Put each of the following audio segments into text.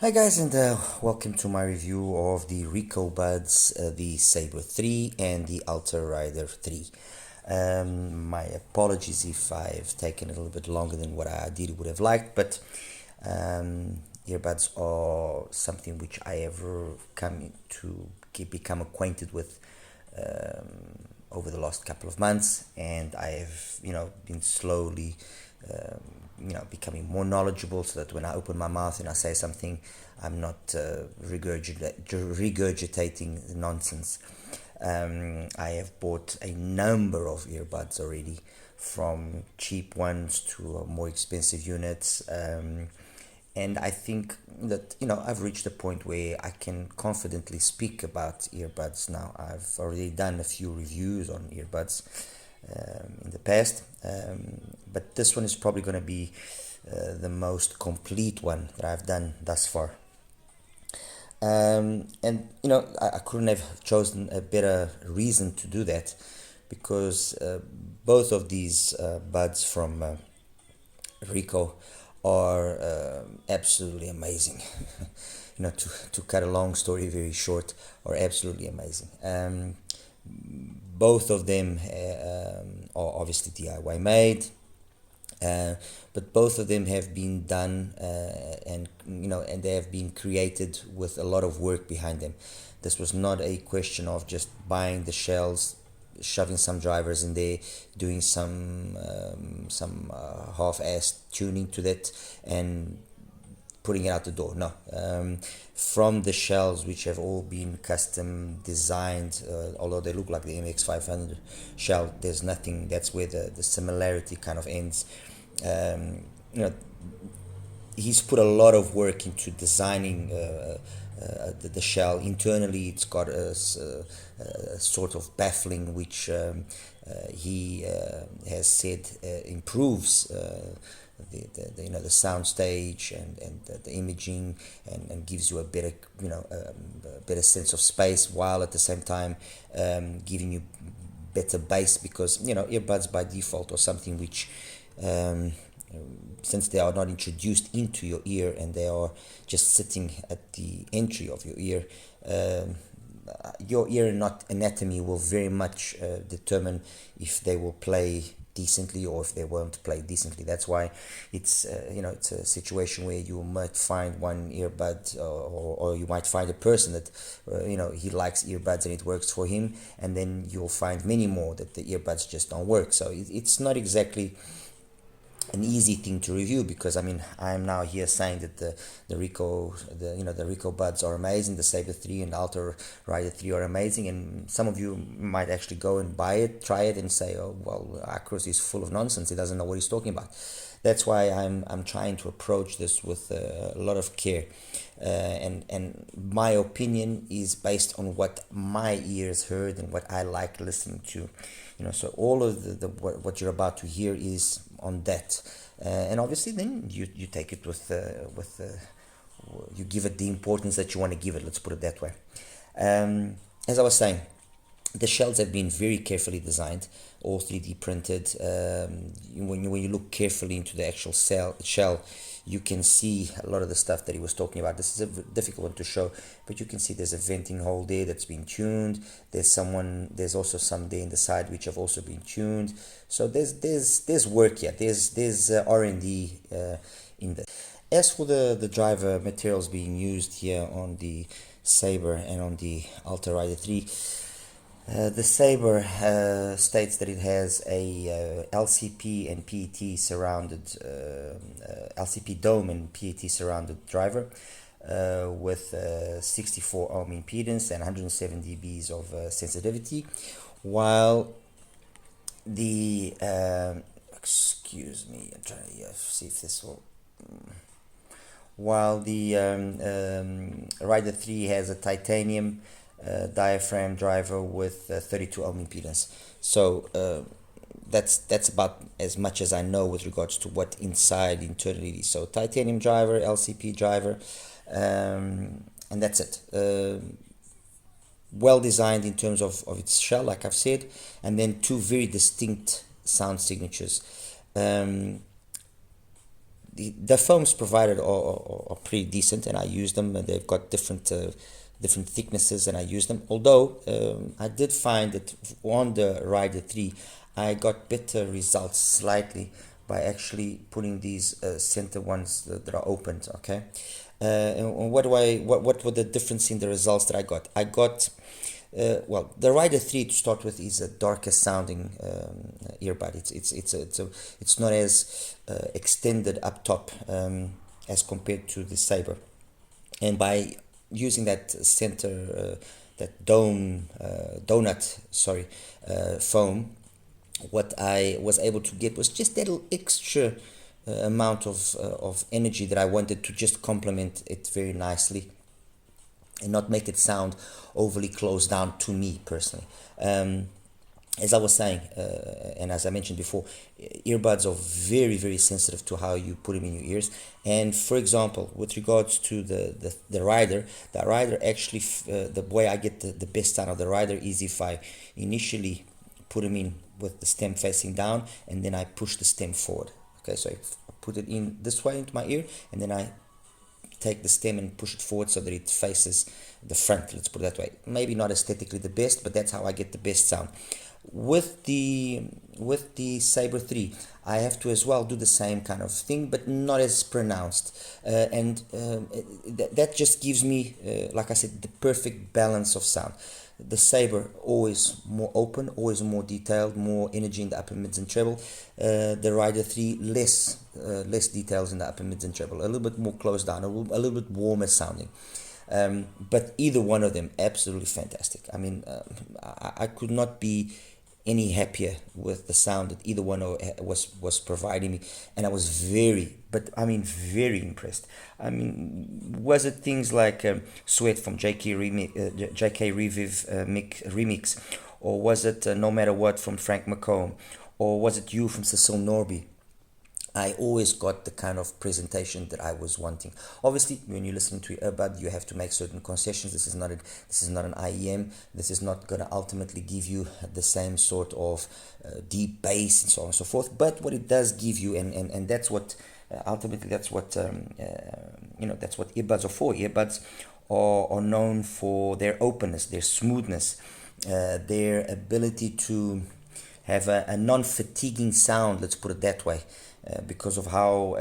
Hi guys, and welcome to my review of the RIKUBUDS, the Saber 3 and the Ultra Rider 3. My apologies if I've taken a little bit longer than what I ideally would have liked, but earbuds are something which I have come to become acquainted with over the last couple of months, and I have, been slowly becoming more knowledgeable, so that when I open my mouth and I say something, I'm not regurgitating nonsense. I have bought a number of earbuds already, from cheap ones to more expensive units. And I think that I've reached a point where I can confidently speak about earbuds now. I've already done a few reviews on earbuds in the past, but this one is probably going to be the most complete one that I've done thus far. And I couldn't have chosen a better reason to do that, because both of these buds from Rico are absolutely amazing. To cut a long story very short, are absolutely amazing. Both of them are obviously DIY made, but both of them have been done, and they have been created with a lot of work behind them. This was not a question of just buying the shells, shoving some drivers in there, doing some half-assed tuning to that, and putting it out the door. No, from the shells, which have all been custom designed, although they look like the MX500 shell, there's nothing. That's where the similarity kind of ends. You know, he's put a lot of work into designing the shell. Internally, it's got a sort of baffling, which he has said improves the sound stage, and the imaging, and gives you a better a better sense of space, while at the same time giving you better bass, because earbuds by default are something which, since they are not introduced into your ear and they are just sitting at the entry of your ear, your ear not anatomy will very much determine if they will play decently or if they won't play decently. That's why it's it's a situation where you might find one earbud, or you might find a person that he likes earbuds and it works for him, and then you'll find many more that the earbuds just don't work. So it's not exactly an easy thing to review, because I'm now here saying that the RIKUBUDS are amazing, the Saber 3 and the Ultra Rider 3 are amazing, and some of you might actually go and buy it, try it, and say, oh well, Acros is full of nonsense, he doesn't know what he's talking about. That's why I'm trying to approach this with a lot of care, and my opinion is based on what my ears heard and what I like listening to. So all of what you're about to hear is on that, and obviously then you take it with you give it the importance that you want to give it. Let's put it that way. As I was saying, the shells have been very carefully designed, all 3D printed. When you look carefully into the actual shell, you can see a lot of the stuff that he was talking about. This is a difficult one to show, but you can see there's a venting hole there that's been tuned. There's also some there in the side which have also been tuned. So there's work here. There's R&D in there. As for the driver materials being used here on the Saber and on the Ultra Rider 3, the Saber states that it has a LCP and PET surrounded, LCP dome and PET surrounded driver, with 64 ohm impedance and 107 dBs of sensitivity, while the excuse me, I'm trying to see if this will. While the Rider 3 has a titanium diaphragm driver with 32 ohm impedance. So that's about as much as I know with regards to what inside internally is. So titanium driver, LCP driver, and that's it. Well designed in terms of its shell, like I've said, and then two very distinct sound signatures. the foams provided are pretty decent, and I use them, and they've got different thicknesses, and I use them. Although I did find that on the Rider 3 I got better results slightly by actually putting these center ones that are opened. Okay, and what were the difference in the results that I got? Well, the Rider 3 to start with is a darker sounding earbud. It's not as extended up top as compared to the Saber, and by using that center that donut foam, what I was able to get was just that little extra amount of energy that I wanted to just complement it very nicely and not make it sound overly closed down to me personally. As I was saying, and as I mentioned before, earbuds are very, very sensitive to how you put them in your ears. And for example, with regards to the Rider actually, the way I get the best sound of the Rider is if I initially put them in with the stem facing down, and then I push the stem forward. Okay, so I put it in this way into my ear, and then I take the stem and push it forward so that it faces the front, let's put it that way. Maybe not aesthetically the best, but that's how I get the best sound. With the Saber 3, I have to as well do the same kind of thing, but not as pronounced, and that just gives me, like I said, the perfect balance of sound. The Saber always more open, always more detailed, more energy in the upper mids and treble. The Rider 3 less details in the upper mids and treble, a little bit more closed down, a little bit warmer sounding. But either one of them absolutely fantastic. I mean, I could not be any happier with the sound that either one was providing me, and I was very impressed. I mean, was it things like Sweat from JK Reviv Remix, or was it No Matter What from Frank McComb, or was it You from Cecil Norby? I always got the kind of presentation that I was wanting. Obviously, when you're listening to your earbud, you have to make certain concessions. This is not an IEM. This is not going to ultimately give you the same sort of deep bass and so on and so forth. But what it does give you, and that's what ultimately that's what earbuds are for. Earbuds are known for their openness, their smoothness, their ability to have a non-fatiguing sound. Let's put it that way. Because of how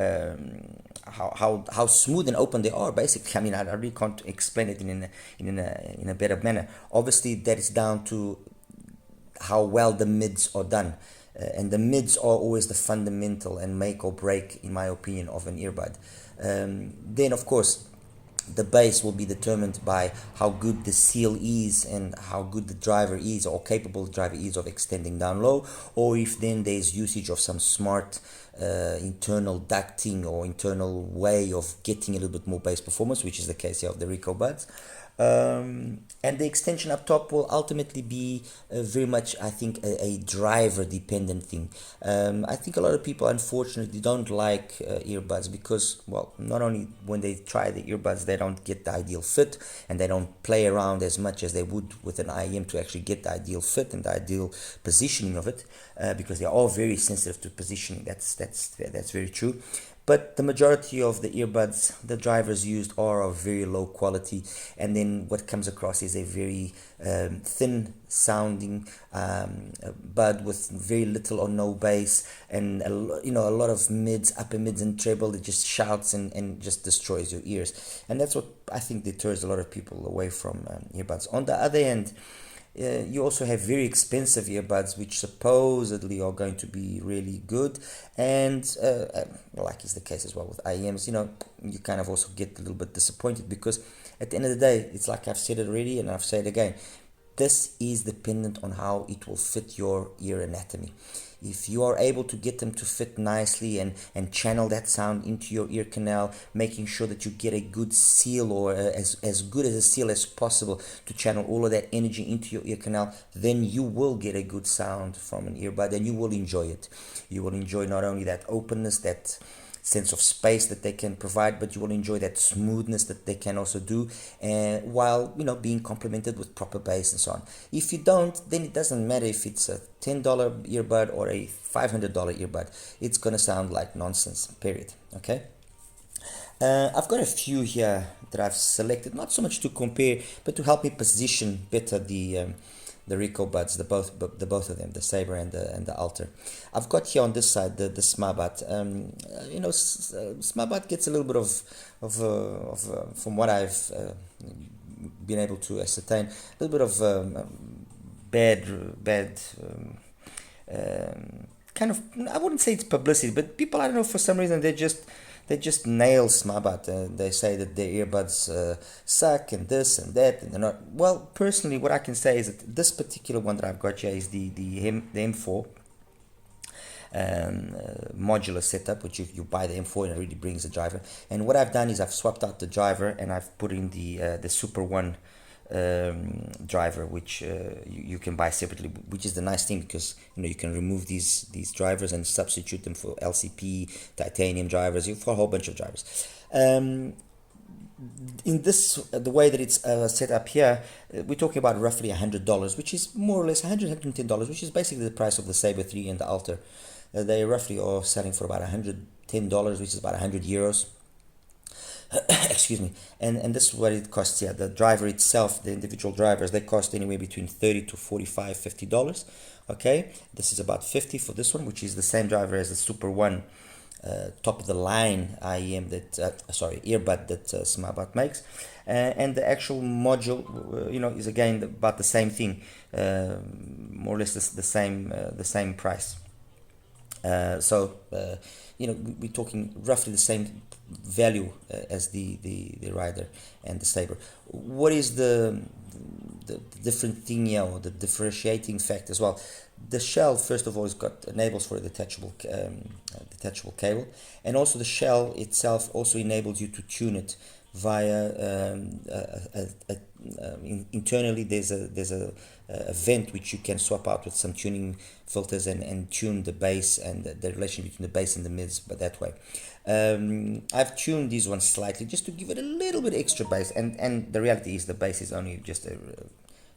smooth and open they are, basically. I mean, I really can't explain it in a better manner. Obviously, that is down to how well the mids are done, and the mids are always the fundamental and make or break, in my opinion, of an earbud. Then, of course, the bass will be determined by how good the seal is and how good the driver is, or capable the driver is of extending down low, or if then there's usage of some smart internal ducting or internal way of getting a little bit more bass performance, which is the case here of the RIKUBUDS. And the extension up top will ultimately be very much, I think, a driver dependent thing. I think a lot of people unfortunately don't like earbuds because, well, not only when they try the earbuds they don't get the ideal fit, and they don't play around as much as they would with an IEM to actually get the ideal fit and the ideal positioning of it, because they are all very sensitive to positioning. That's very true. But the majority of the earbuds, the drivers used, are of very low quality, and then what comes across is a very thin sounding bud with very little or no bass, and a lot of mids, upper mids and treble that just shouts and just destroys your ears. And that's what I think deters a lot of people away from earbuds. On the other hand, you also have very expensive earbuds which supposedly are going to be really good, and like is the case as well with IEMs, you kind of also get a little bit disappointed, because at the end of the day, it's like I've said it already and I've said it again, this is dependent on how it will fit your ear anatomy. If you are able to get them to fit nicely and channel that sound into your ear canal, making sure that you get a good seal, or as good as a seal as possible to channel all of that energy into your ear canal, then you will get a good sound from an earbud, and you will enjoy it. You will enjoy not only that openness, that sense of space that they can provide, but you will enjoy that smoothness that they can also do, while being complemented with proper bass and so on. If you don't, then it doesn't matter if it's a $10 earbud or a $500 earbud. It's gonna sound like nonsense, period. Okay. I've got a few here that I've selected, not so much to compare, but to help me position better the RIKUBUDS, the both of them, the Saber and the Alter. I've got here on this side the Smartbud. Smartbud gets a little bit of from what I've been able to ascertain, a little bit of bad kind of, I wouldn't say it's publicity, but people, I don't know, for some reason they just nail Smartbud. They say that their earbuds suck and this and that, and they're not. Well, personally, what I can say is that this particular one that I've got here is the M4 modular setup, which you buy the M4 and it already brings the driver. And what I've done is I've swapped out the driver and I've put in the Super One driver, which you can buy separately, which is the nice thing, because you can remove these drivers and substitute them for LCP, titanium drivers, for a whole bunch of drivers. In this, the way that it's set up here, we're talking about roughly $100, which is more or less $110, which is basically the price of the Saber 3 and the Alter. They roughly are selling for about $110, which is about 100 euros. Excuse me. And this is what it costs here. The driver itself, the individual drivers, they cost anywhere between $30 to $45, $50. Okay, this is about 50 for this one, which is the same driver as the Super One top of the line IEM earbud that Smartbud makes, and the actual module is again about the same thing, more or less the same price. We're talking roughly the same value as the Rider and the Saber. What is the different thing here, or the differentiating fact as well? The shell, first of all, enables for a detachable cable, and also the shell itself also enables you to tune it via internally. There's a vent which you can swap out with some tuning filters and tune the bass and the relation between the bass and the mids, but that way. I've tuned these ones slightly just to give it a little bit extra bass, and the reality is the bass is only just a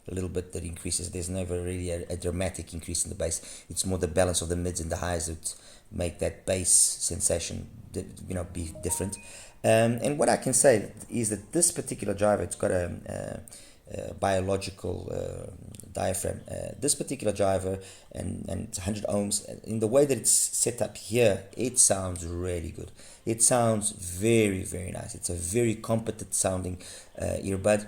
little bit that increases. There's never really a dramatic increase in the bass. It's more the balance of the mids and the highs that make that bass sensation be different. And what I can say is that this particular driver, it's got a biological diaphragm. This particular driver, and it's 100 ohms. In the way that it's set up here, it sounds really good. It sounds very, very nice. It's a very competent sounding earbud.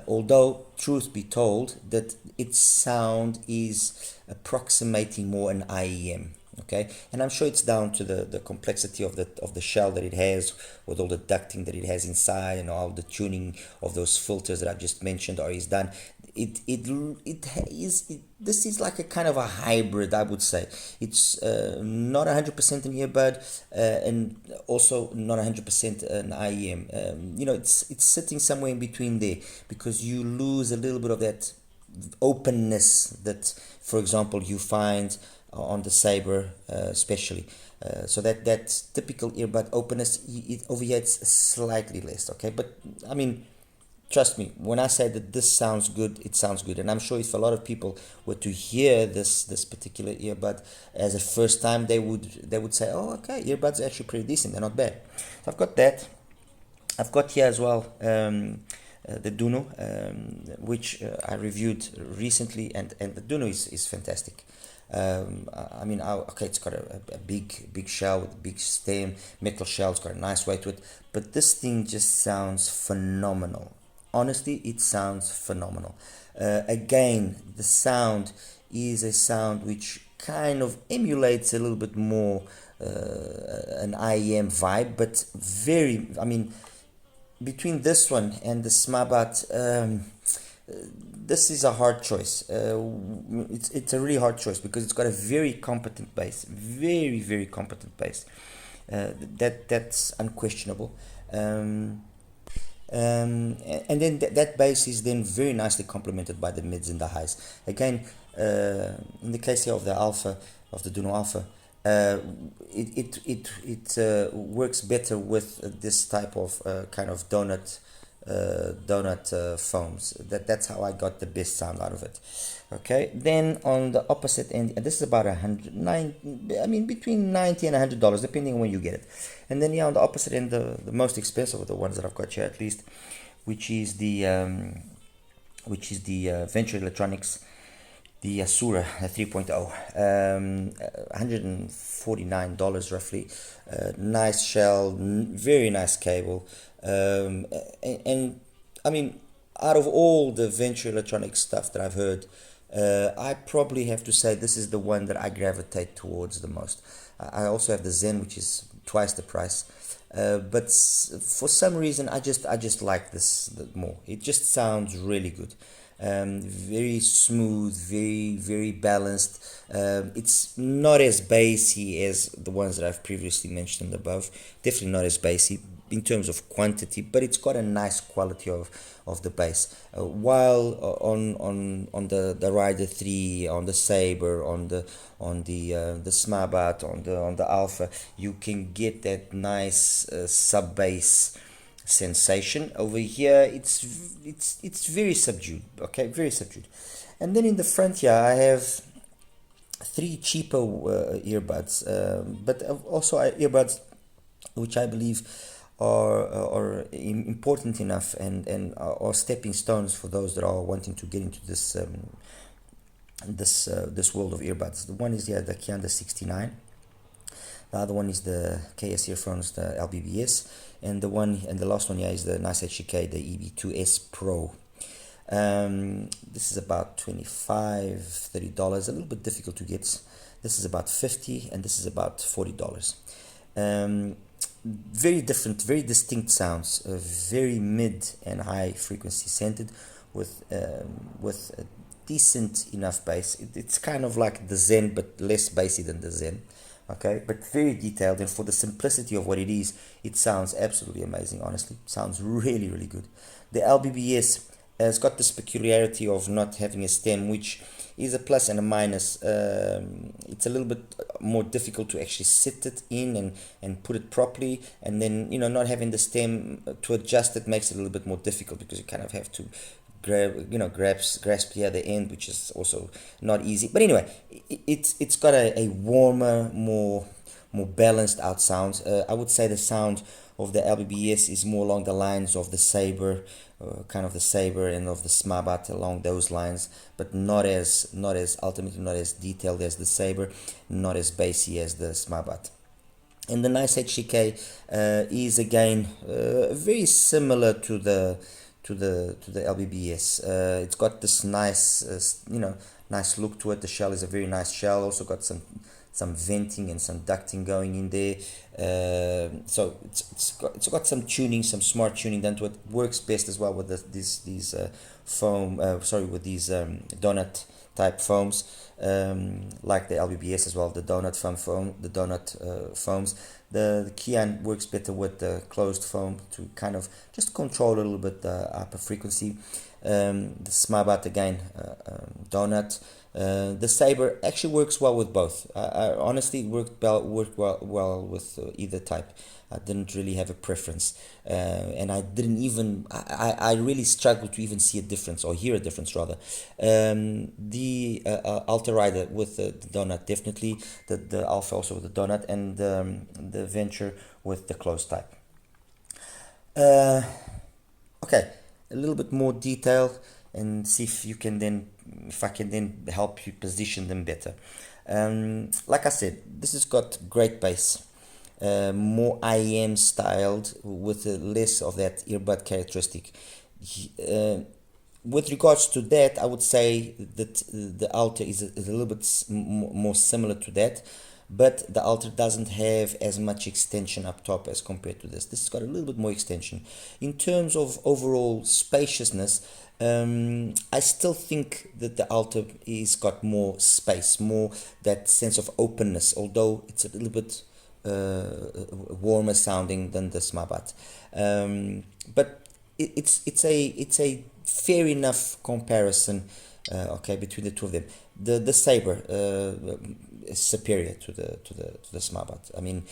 Although, truth be told, that its sound is approximating more an IEM. Okay, and I'm sure it's down to the complexity of the shell that it has, with all the ducting that it has inside, and all the tuning of those filters that I've just mentioned or is done. This is like a kind of a hybrid, I would say. It's not 100% an earbud, and also not 100% an IEM. It's sitting somewhere in between there, because you lose a little bit of that openness that, for example, you find on the Saber, especially. So that typical earbud openness, over here it's slightly less. Okay, but I mean, trust me when I say that this sounds good, it sounds good. And I'm sure if a lot of people were to hear this particular earbud as a first time, they would say, oh, okay, earbuds are actually pretty decent, they're not bad. So I've got that. I've got here as well the Duno, which I reviewed recently, and the Duno is fantastic. It's got a big shell with a big stem, metal shell. It's got a nice weight to it, but this thing just sounds phenomenal. Honestly, it sounds phenomenal. Again, the sound is a sound which kind of emulates a little bit more an IEM vibe, but between this one and the Smartbud, this is a hard choice. It's a really hard choice, because it's got a very competent bass, very, very competent bass. That's unquestionable. And then that bass is then very nicely complemented by the mids and the highs. Again, in the case here of the Alpha, of the Duno Alpha, it works better with this type of kind of donut foams. That's how I got the best sound out of it. Okay, then on the opposite end, and this is about I mean between $90 and $100 depending on when you get it. And then yeah, on the opposite end, the most expensive of the ones that I've got here at least, which is the Venture Electronics, the Asura 3.0, $149 roughly. Nice shell, very nice cable, and I mean, out of all the Venture Electronics stuff that I've heard, I probably have to say this is the one that I gravitate towards the most. I also have the Zen, which is twice the price, but for some reason I just like this more. It just sounds really good. Very smooth, very balanced. It's not as bassy as the ones that I've previously mentioned above. Definitely not as bassy in terms of quantity, but it's got a nice quality of the bass. While on the Rider 3, on the Saber, on the Smabat, on the Alpha, you can get that nice sub bass sensation. Over here it's very subdued. Okay, very subdued. And then in the front here I have three cheaper earbuds, but also earbuds which I believe are important enough and are stepping stones for those that are wanting to get into this this world of earbuds. The one is the Kianda 69. The other one is the Ksearphones, the LBBS, and the last one here is the NiceHCK, the EB2S Pro. This is about $25-$30, a little bit difficult to get. This is about $50, and this is about $40. Very different, very distinct sounds, very mid and high frequency centered, with a decent enough bass. It's kind of like the Zen, but less bassy than the Zen. Okay, but very detailed, and for the simplicity of what it is, it sounds absolutely amazing. Honestly, it sounds really good. The LBBS has got this peculiarity of not having a stem, which is a plus and a minus. It's a little bit more difficult to actually sit it in and put it properly, and then not having the stem to adjust it makes it a little bit more difficult, because you kind of have to grasp here at the end, which is also not easy. But anyway, it's got a warmer, more balanced out sound. I would say the sound of the LBBS is more along the lines of the Saber, kind of the Saber, and of the Smabat, along those lines, but not as ultimately not as detailed as the Saber, not as bassy as the Smabat. And the NiceHCK is again very similar to the LBBS. It's got this nice nice look to it. The shell is a very nice shell. Also got some venting and some ducting going in there. So it's got some tuning, some smart tuning done to it. Works best as well with these foam. With these donut type foams, like the LBBS as well. The donut foam, the donut foams. The Kian works better with the closed foam to kind of just control a little bit the upper frequency. The Smabat again, donut. The Saber actually works well with both. I honestly worked well with either type. I didn't really have a preference, and I didn't even. I really struggled to even see a difference, or hear a difference rather. The Alta Rider with the donut, definitely. The Alpha also with the donut, and the Venture with the closed type. Okay, a little bit more detail, and see if I can then help you position them better. Like I said, this has got great bass, more IEM styled, with less of that earbud characteristic. With regards to that, I would say that the Alta is a little bit more similar to that, but the Alta doesn't have as much extension up top as compared to this. This has got a little bit more extension. In terms of overall spaciousness, I still think that the Alta is got more space, more that sense of openness, although it's a little bit warmer sounding than the Smabat. But it's a fair enough comparison, okay, between the two of them. the Saber is superior to the SmartBud. I mean,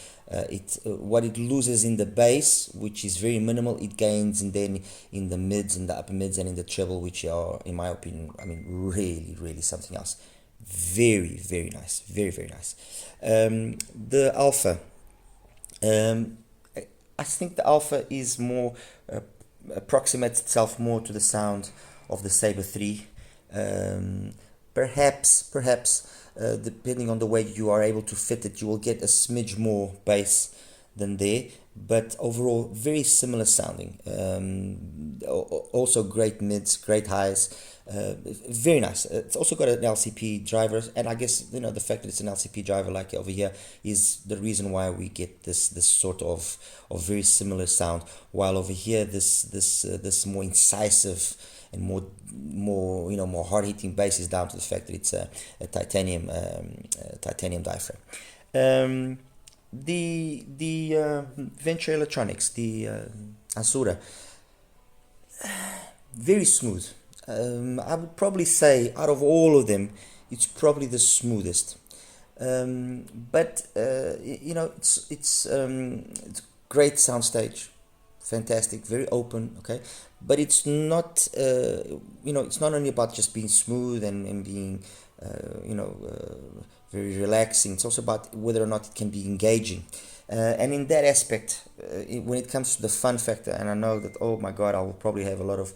what it loses in the bass, which is very minimal, it gains in the mids, in the upper mids, and in the treble, which are, in my opinion, I mean, really something else. Very nice, very nice. The Alpha. I think the Alpha is more approximates itself more to the sound of the Saber 3. Perhaps depending on the way you are able to fit it, you will get a smidge more bass than there, but overall very similar sounding. Also great mids, great highs, very nice. It's also got an LCP driver, and I guess the fact that it's an LCP driver like over here is the reason why we get this sort of very similar sound, while over here this more incisive and more hard-hitting bass is down to the fact that it's a titanium diaphragm. The Venture Electronics, the Asura, very smooth. I would probably say out of all of them, it's probably the smoothest. But it's great soundstage, fantastic, very open, okay. But it's not it's not only about just being smooth and being very relaxing. It's also about whether or not it can be engaging. And in that aspect, when it comes to the fun factor, and I know that, oh my god, I will probably have a lot of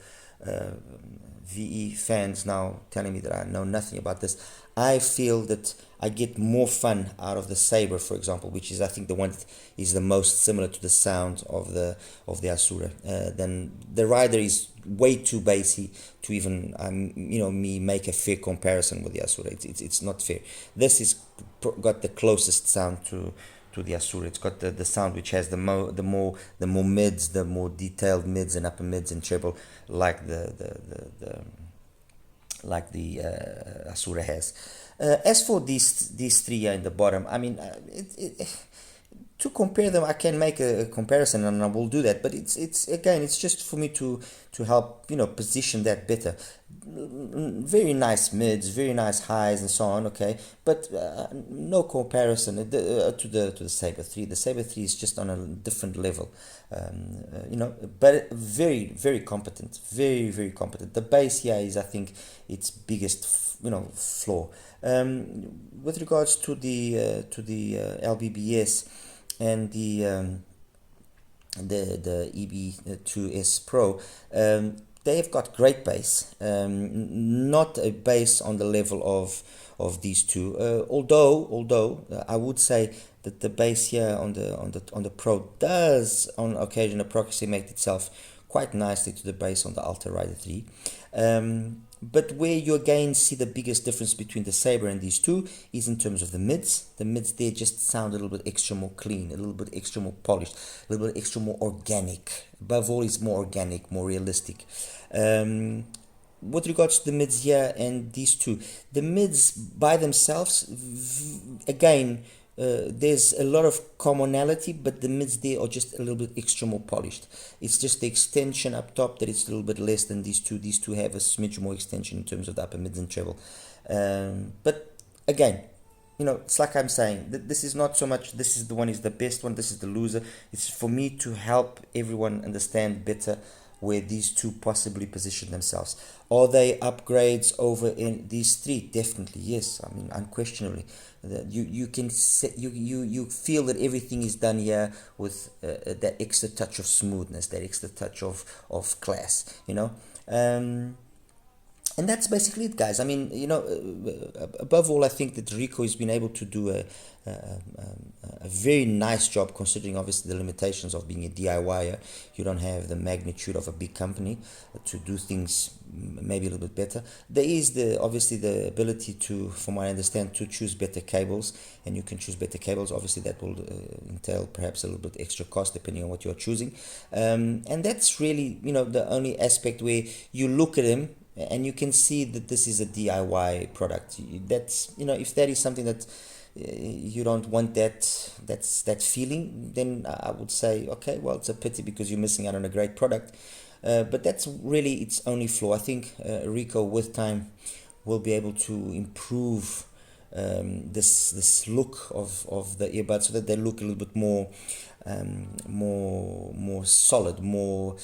VE fans now telling me that I know nothing about this. I feel that I get more fun out of the Saber, for example, which is, I think, the one that is the most similar to the sound of the Asura. Then the Rider is way too bassy to even me make a fair comparison with the Asura. It's not fair. This is got the closest sound to the Asura. It's got the sound which has the more mids, the more detailed mids and upper mids and treble, like the Asura has. As for these three here in the bottom, I mean, to compare them, I can make a comparison, and I will do that. But it's just for me to help position that better. Very nice mids, very nice highs, and so on. Okay, but no comparison to the Saber 3. The Saber 3 is just on a different level, but very competent, very competent. The bass here is, I think, its biggest flaw. With regards to the LBBS and the EB2S Pro, they've got great bass, not a bass on the level of these two. Although I would say that the bass here on the Pro does on occasion approximate itself quite nicely to the bass on the Alta Rider 3. But where you again see the biggest difference between the Saber and these two is in terms of the mids. The mids there just sound a little bit extra more clean, a little bit extra more polished, a little bit extra more organic. Above all, it's more organic, more realistic. With regards to the mids here and these two, the mids by themselves, again, there's a lot of commonality, but the mids there are just a little bit extra more polished. It's just the extension up top that it's a little bit less than these two. These two have a smidge more extension in terms of the upper mids and treble. But again, it's like I'm saying, this is not so much this is the one is the best one, this is the loser. It's for me to help everyone understand better where these two possibly position themselves. Are they upgrades over in these three? Definitely, yes. I mean, unquestionably. You can you feel that everything is done here with that extra touch of smoothness, that extra touch of class, and that's basically it, guys. I mean, above all, I think that Rico has been able to do a very nice job, considering obviously the limitations of being a DIYer. You don't have the magnitude of a big company to do things maybe a little bit better. There is obviously the ability to, from what I understand, to choose better cables, and you can choose better cables. Obviously, that will entail perhaps a little bit extra cost depending on what you're choosing, and that's really the only aspect where you look at them and you can see that this is a DIY product. That's if that is something that you don't want that feeling, then I would say, okay, well, it's a pity because you're missing out on a great product. But that's really its only flaw. I think Rico with time will be able to improve this look of the earbuds, so that they look a little bit more more solid, more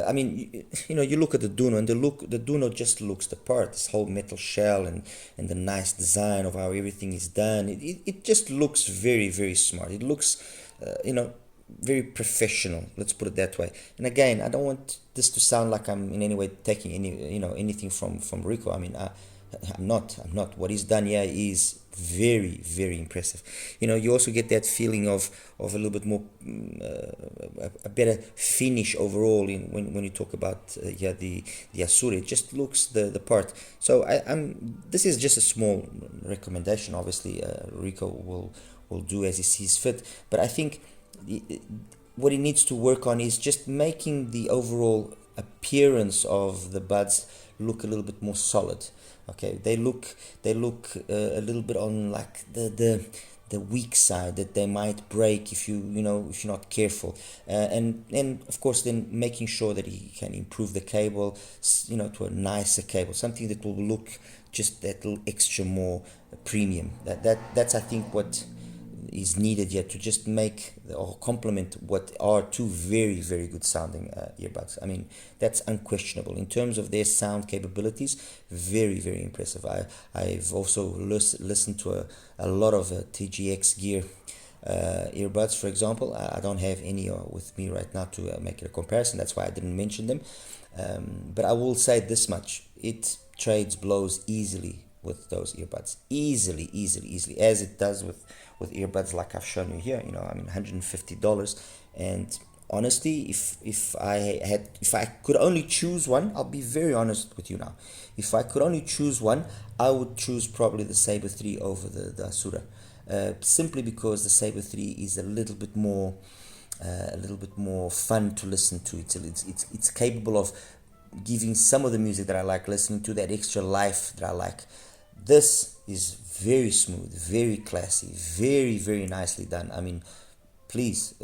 I mean, you look at the Duno, and the Duno just looks the part. This whole metal shell and the nice design of how everything is done, it just looks very, very smart. It looks very professional, let's put it that way. And again, I don't want this to sound like I'm in any way taking anything from Riku. I mean, I'm not. What he's done here is very, very impressive. You also get that feeling of a little bit more a better finish overall when you talk about the Asura. It just looks the part. So this is just a small recommendation. Obviously, Rico will do as he sees fit, but I think what he needs to work on is just making the overall appearance of the buds look a little bit more solid. Okay, they look a little bit on like the weak side, that they might break if you're not careful, and of course then making sure that he can improve the cable, to a nicer cable, something that will look just that little extra more premium. That's I think what is needed yet to just make or complement what are two very, very good sounding earbuds. I mean, that's unquestionable in terms of their sound capabilities. Very, very impressive. I've also listened to a lot of TGX gear earbuds, for example. I don't have any with me right now to make a comparison. That's why I didn't mention them. But I will say this much: it trades blows easily with those earbuds, easily, as it does with earbuds like I've shown you here. I mean, $150. And honestly, if I could only choose one, I'll be very honest with you now. If I could only choose one, I would choose probably the Saber 3 over the Asura, simply because the Saber 3 is a little bit more fun to listen to. It's capable of giving some of the music that I like listening to that extra life that I like. This is very smooth, very classy, very, very nicely done. I mean, please,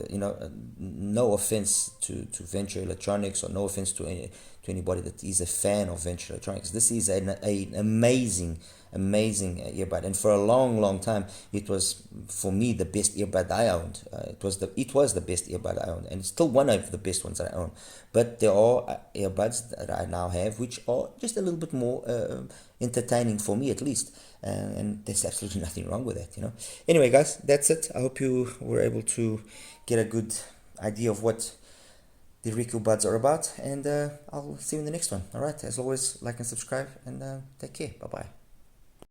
no offense to Venture Electronics, or no offense to anybody that is a fan of Venture Electronics. This is an amazing earbud, and for a long time it was, for me, the best earbud I owned. It was the best earbud I owned, and it's still one of the best ones that I own. But there are earbuds that I now have which are just a little bit more entertaining, for me at least, and there's absolutely nothing wrong with that. Anyway, guys, that's it. I hope you were able to get a good idea of what the RIKUBUDS are about, and I'll see you in the next one. All right, as always, like and subscribe, and take care. Bye bye.